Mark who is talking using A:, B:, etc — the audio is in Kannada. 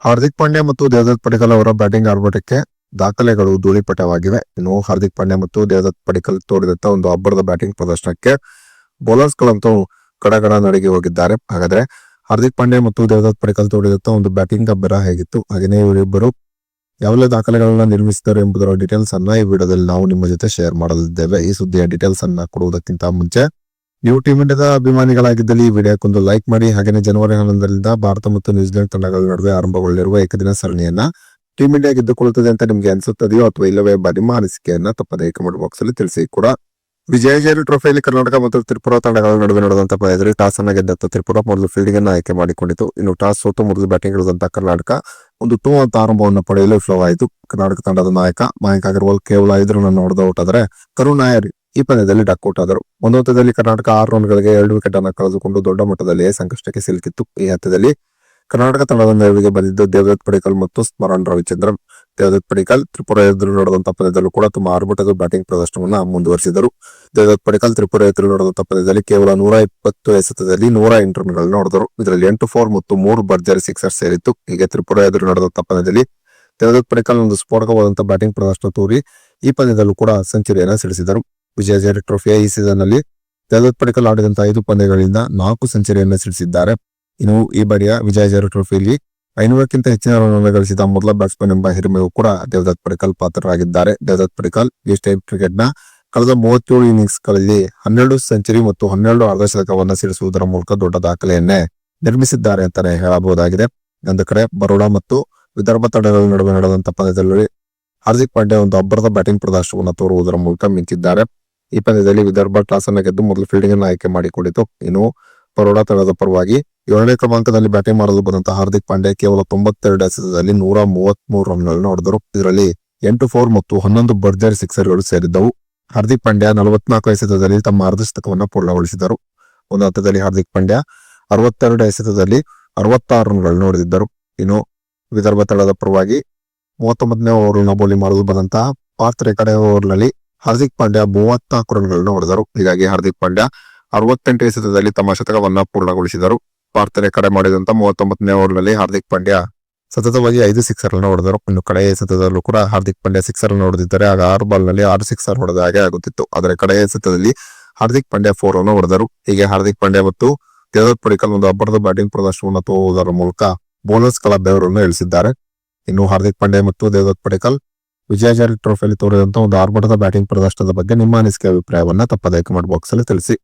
A: ಹಾರ್ದಿಕ್ ಪಾಂಡ್ಯ ಮತ್ತು ದೇವದತ್ ಪಡಿಕಲ್ ಅವರ ಬ್ಯಾಟಿಂಗ್ ಆರ್ಭಟಕ್ಕೆ ದಾಖಲೆಗಳು ಧೂಳಿಪಟವಾಗಿವೆ. ಇನ್ನು ಹಾರ್ದಿಕ್ ಪಾಂಡ್ಯ ಮತ್ತು ದೇವದತ್ ಪಡಿಕಲ್ ತೋರಿದಂತ ಒಂದು ಅಬ್ಬರದ ಬ್ಯಾಟಿಂಗ್ ಪ್ರದರ್ಶನಕ್ಕೆ ಬೌಲರ್ಸ್ ಗಳಂತೂ ಕಡಗಡ ನಡಿಗೆ ಹೋಗಿದ್ದಾರೆ. ಹಾಗಾದ್ರೆ ಹಾರ್ದಿಕ್ ಪಾಂಡ್ಯ ಮತ್ತು ದೇವದತ್ ಪಡಿಕಲ್ ತೋರಿದಂತ ಒಂದು ಬ್ಯಾಟಿಂಗ್ ಅಬ್ಬರ ಹೇಗಿತ್ತು, ಹಾಗೆಯೇ ಇವರಿಬ್ಬರು ಯಾವೆಲ್ಲ ದಾಖಲೆಗಳನ್ನ ನಿರ್ಮಿಸಿದ್ದಾರೆ ಎಂಬುದರ ಡೀಟೇಲ್ಸ್ ಅನ್ನ ಈ ವಿಡಿಯೋದಲ್ಲಿ ನಾವು ನಿಮ್ಮ ಜೊತೆ ಶೇರ್ ಮಾಡಲಿದ್ದೇವೆ. ಈ ಸುದ್ದಿಯ ಡೀಟೇಲ್ಸ್ ಅನ್ನ ಕೊಡುವುದಕ್ಕಿಂತ ಮುಂಚೆ ನೀವು ಟೀಮ್ ಇಂಡಿಯಾದ ಅಭಿಮಾನಿಗಳಾಗಿದ್ದಲ್ಲಿ ಈ ವಿಡಿಯೋಕ್ಕೊಂದು ಲೈಕ್ ಮಾಡಿ. ಹಾಗೆಯೇ ಜನವರಿ 11ರಿಂದ ಭಾರತ ಮತ್ತು ನ್ಯೂಜಿಲೆಂಡ್ ತಂಡಗಳ ನಡುವೆ ಆರಂಭಗೊಳ್ಳಲಿರುವ ಏಕದಿನ ಸರಣಿಯನ್ನ ಟೀಮ್ ಇಂಡಿಯಾ ಗೆದ್ದುಕೊಳ್ಳುತ್ತದೆ ಅಂತ ನಿಮ್ಗೆ ಅನ್ಸುತ್ತದೆಯೋ ಅಥವಾ ಇಲ್ಲವೇ ನಿಮ್ಮ ಅನಿಸಿಕೆಯನ್ನ ತಪ್ಪದೇ ಕಮೆಂಟ್ ಬಾಕ್ಸ್ ಅಲ್ಲಿ ತಿಳಿಸಿ. ಕೂಡ ವಿಜಯಜೇರಿ ಟ್ರೋಫಿಯಲ್ಲಿ ಕರ್ನಾಟಕ ಮತ್ತು ತ್ರಿಪುರಾ ತಂಡಗಳ ನಡುವೆ ನಡೆದಂತಹ ಪಂದ್ಯದಲ್ಲಿ ಟಾಸ್ ಅನ್ನ ಗೆದ್ದಂತ ತ್ರಿಪುರಾ ಮೊದಲು ಫೀಲ್ಡಿಂಗ್ ಅನ್ನು ಆಯ್ಕೆ ಮಾಡಿಕೊಂಡಿತು. ಇನ್ನು ಟಾಸ್ ಸೋತು ಮೊದಲು ಬ್ಯಾಟಿಂಗ್ ಇಳಿದಂತಹ ಕರ್ನಾಟಕ ಒಂದು 2 ಅಂತ ಆರಂಭವನ್ನು ಪಡೆಯಲು ವಿಫಲವಾಯಿತು. ಕರ್ನಾಟಕ ತಂಡದ ನಾಯಕ ಮಯಾಂಕ್ ಅಗರ್ವಾಲ್ ಕೇವಲ 5 ರನ್ ಹೊಡೆದು ಔಟ್ ಆದರೆ ಕರುಣ್ ನಾಯರ್ ಈ ಪಂದ್ಯದಲ್ಲಿ ಡಕ್ಔಟ್ ಆದರು. ಒಂದು ಹಂತದಲ್ಲಿ ಕರ್ನಾಟಕ 6 ರನ್ಗಳಿಗೆ 2 ವಿಕೆಟ್ ಅನ್ನು ಕಳೆದುಕೊಂಡು ದೊಡ್ಡ ಮಟ್ಟದಲ್ಲಿ ಸಂಕಷ್ಟಕ್ಕೆ ಸಿಲುಕಿತ್ತು. ಈ ಹಂತದಲ್ಲಿ ಕರ್ನಾಟಕ ತಂಡದ ನೆರವಿಗೆ ಬಂದಿದ್ದು ದೇವದತ್ ಪಡಿಕಲ್ ಮತ್ತು ಸ್ಮರಣ್ ರವಿಚಂದ್ರನ್. ದೇವದತ್ ಪಡಿಕಲ್ ತ್ರಿಪುರಾ ಎದುರು ನಡೆದಂತಹ ಪಂದ್ಯದಲ್ಲೂ ಕೂಡ ತುಂಬಾ ಆರ್ಭಟದ ಬ್ಯಾಟಿಂಗ್ ಪ್ರದರ್ಶನವನ್ನ ಮುಂದುವರಿಸಿದರು. ದೇವದತ್ ಪಡಿಕಲ್ ತ್ರಿಪುರಾ ಎದುರು ನಡೆದಂತಹ ಪಂದ್ಯದಲ್ಲಿ ಕೇವಲ 120 ಎಸೆತದಲ್ಲಿ 108 ರನ್ಗಳನ್ನು ಹೊಡೆದರು. ಇದರಲ್ಲಿ 8 4 ಮತ್ತು 3 ಭರ್ಜರಿ ಸಿಕ್ಸರ್ ಸೇರಿತ್ತು. ಹೀಗೆ ತ್ರಿಪುರಾ ಎದುರು ನಡೆದಂತಹ ಪಂದ್ಯದಲ್ಲಿ ದೇವದತ್ ಪಡಿಕಲ್ ಒಂದು ಸ್ಫೋಟಕವಾದಂತಹ ಬ್ಯಾಟಿಂಗ್ ಪ್ರದರ್ಶನ ತೋರಿ ಈ ಪಂದ್ಯದಲ್ಲೂ ಕೂಡ ಸೆಂಚುರಿಯನ್ನ ಸಿಡಿಸಿದರು. ವಿಜಯಜೇರಿ ಟ್ರೋಫಿಯ ಈ ಸೀಸನ್ ನಲ್ಲಿ ದೇವದತ್ ಪಡಿಕಲ್ ಆಡಿದಂತಹ 5 ಪಂದ್ಯಗಳಿಂದ 4 ಸೆಂಚುರಿಯನ್ನ ಸಿಡಿಸಿದ್ದಾರೆ. ಇನ್ನು ಈ ಬಾರಿಯ ವಿಜಯಜೇರಿ ಟ್ರೋಫಿಯಲ್ಲಿ 500ಕ್ಕಿಂತ ಹೆಚ್ಚಿನ ರನ್ ಗಳಿಸಿದ ಮೊದಲ ಬ್ಯಾಟ್ಸ್ಮನ್ ಎಂಬ ಹಿರಿಮೆಗೂ ಕೂಡ ದೇವದತ್ ಪಡಿಕಲ್ ಪಾತ್ರರಾಗಿದ್ದಾರೆ. Devdutt Padikkal list time cricket ನ ಕಳೆದ 37 ಇನ್ನಿಂಗ್ಸ್ ಗಳಲ್ಲಿ 12 ಸೆಂಚುರಿ ಮತ್ತು 12 ಅರ್ಧಶತಕವನ್ನ ಸಿಡಿಸುವುದರ ಮೂಲಕ ದೊಡ್ಡ ದಾಖಲೆಯನ್ನೇ ನಿರ್ಮಿಸಿದ್ದಾರೆ ಅಂತಾನೆ ಹೇಳಬಹುದಾಗಿದೆ. ಒಂದು ಕಡೆ ಬರೋಡಾ ಮತ್ತು ವಿದರ್ಭ ತಂಡಗಳ ನಡುವೆ ನಡೆದಂತಹ ಪಂದ್ಯದಲ್ಲಿ ಹಾರ್ದಿಕ್ ಪಾಂಡ್ಯ ಒಂದು ಅಬ್ಬರದ ಬ್ಯಾಟಿಂಗ್ ಪ್ರದರ್ಶನವನ್ನು ತೋರುವುದರ ಮೂಲಕ ಮಿಂಚಿದ್ದಾರೆ. ಈ ಪಂದ್ಯದಲ್ಲಿ ವಿದರ್ಭ ಟಾಸ್ ಅನ್ನು ಗೆದ್ದು ಮೊದಲು ಫೀಲ್ಡಿಂಗ್ ಅನ್ನು ಆಯ್ಕೆ ಮಾಡಿಕೊಂಡಿತು. ಇನ್ನು ಬರೋಡಾ ತಂಡದ ಪರವಾಗಿ 7ನೇ ಕ್ರಮಾಂಕದಲ್ಲಿ ಬ್ಯಾಟಿಂಗ್ ಮಾಡಲು ಬಂದಂತಹ ಹಾರ್ದಿಕ್ ಪಾಂಡ್ಯ ಕೇವಲ 92 ಎಸೆತದಲ್ಲಿ 133 ರನ್ಗಳನ್ನು ಹೊಡೆದರು. ಇದರಲ್ಲಿ 8 4 ಮತ್ತು 11 ಭರ್ಜರಿ ಸಿಕ್ಸರ್ಗಳು ಸೇರಿದ್ದವು. ಹಾರ್ದಿಕ್ ಪಾಂಡ್ಯ 44 ಎಸೆತದಲ್ಲಿ ತಮ್ಮ ಅರ್ಧಶತಕವನ್ನು ಪೂರ್ಣಗೊಳಿಸಿದರು. ಒಂದು ಹಂತದಲ್ಲಿ ಹಾರ್ದಿಕ್ ಪಾಂಡ್ಯ 62 ಎಸೆತದಲ್ಲಿ 66 ರನ್ಗಳನ್ನು ಹೊಡೆದಿದ್ದರು. ಇನ್ನು ವಿದರ್ಭ ತಂಡದ ಪರವಾಗಿ 39ನೇ ಓವರ್ನ ಬೌಲಿಂಗ್ ಮಾಡಲು ಬಂದಂತಹ ಪಾರ್ಥ್ ಕಡೆ ಓವರ್ನಲ್ಲಿ ಹಾರ್ದಿಕ್ ಪಾಂಡ್ಯ 34 ರನ್ಗಳನ್ನು ಹೊಡೆದರು. ಹೀಗಾಗಿ ಹಾರ್ದಿಕ್ ಪಾಂಡ್ಯ 68 ಎಸೆತದಲ್ಲಿ ತಮ್ಮ ಶತಕವನ್ನ ಪೂರ್ಣಗೊಳಿಸಿದರು. ಪಾರ್ಥ್ ಕಡೆ ಮಾಡಿದಂತ 39ನೇ ಓವರ್ನಲ್ಲಿ ಹಾರ್ದಿಕ್ ಪಾಂಡ್ಯ ಸತತವಾಗಿ 5 ಸಿಕ್ಸರ್ ಅನ್ನು ಹೊಡೆದರು. ಇನ್ನು ಕಡೆಯ ಎಸೆತದಲ್ಲೂ ಕೂಡ ಹಾರ್ದಿಕ್ ಪಾಂಡ್ಯ ಸಿಕ್ಸರ್ ಅನ್ನು ಹೊಡೆದಿದ್ದಾರೆ. ಆಗ 6 ಬಾಲ್ ನಲ್ಲಿ 6 ಸಿಕ್ಸರ್ ಹೊಡೆದ ಹಾಗೆ ಆಗುತ್ತಿತ್ತು. ಆದರೆ ಕಡೆಯ ಎಸೆತದಲ್ಲಿ ಹಾರ್ದಿಕ್ ಪಾಂಡ್ಯ 4 ಅನ್ನು ಹೊಡೆದರು. ಹೀಗೆ ಹಾರ್ದಿಕ್ ಪಾಂಡ್ಯ ಮತ್ತು ದೇವದತ್ ಪಡಿಕಲ್ ಒಂದು ಅಬ್ಬರದ ಬ್ಯಾಟಿಂಗ್ ಪ್ರದರ್ಶನವನ್ನು ತೋರುವುದರ ಮೂಲಕ ಬೌಲರ್ಸ್ ಗಳ ಬೆವರನ್ನು ಇಳಿಸಿದ್ದಾರೆ. ಇನ್ನು ಹಾರ್ದಿಕ್ ಪಾಂಡ್ಯ ಮತ್ತು ದೇವದತ್ ಪಡಿಕಲ್ ವಿಜಯಜೇರಿ ಟ್ರೋಫಿಯಲ್ಲಿ ತೋರಿದಂತಹ ಒಂದು ಆರ್ಭಟದ ಬ್ಯಾಟಿಂಗ್ ಪ್ರದರ್ಶನದ ಬಗ್ಗೆ ನಿಮ್ಮ ಅನಿಸಿಕೆ ಅಭಿಪ್ರಾಯವನ್ನ ತಪ್ಪದೇ ಕಮೆಂಟ್ ಬಾಕ್ಸ್ ಅಲ್ಲಿ ತಿಳಿಸಿ.